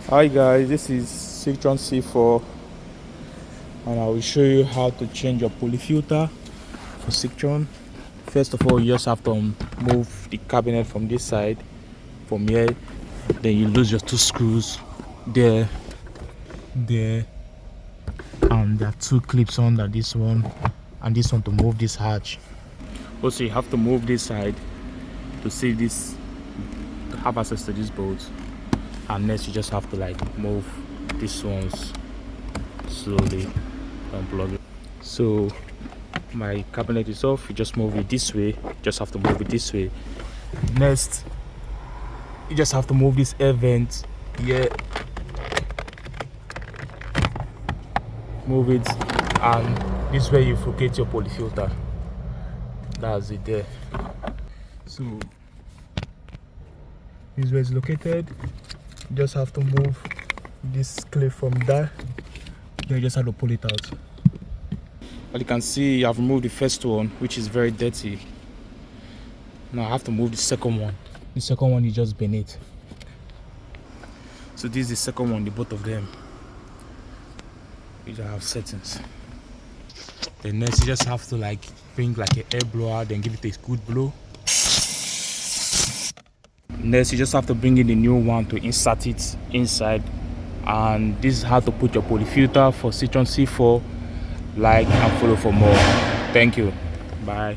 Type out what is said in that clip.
Hi guys, this is Citroen C4 and I will show you how to change your poly filter for Citroen. First of all, you just have to move the cabinet from this side, from here. Then you lose your two screws there, and there are two clips under this one and this one to move this hatch. Also, you have to move this side to see this, to have access to this bolt. And next you just have to move these ones slowly, unplug it. So my cabinet is off. You just move it this way, just have to move it this way. Next you just have to move this air vent here, move it, and this way you locate your poly filter. That's it there. So this is where it's located. You just have to move this clip from there, then you just have to pull it out. As you can see, I've removed the first one, which is very dirty. Now I have to move the second one. The second one is just beneath. So this is the second one, the both of them. These have settings. Then next you just have to bring an air blower, then give it a good blow. Next you just have to bring in the new one to insert it inside, and this is how to put your poly filter for Citroen C4. Like and follow for more. Thank you. Bye.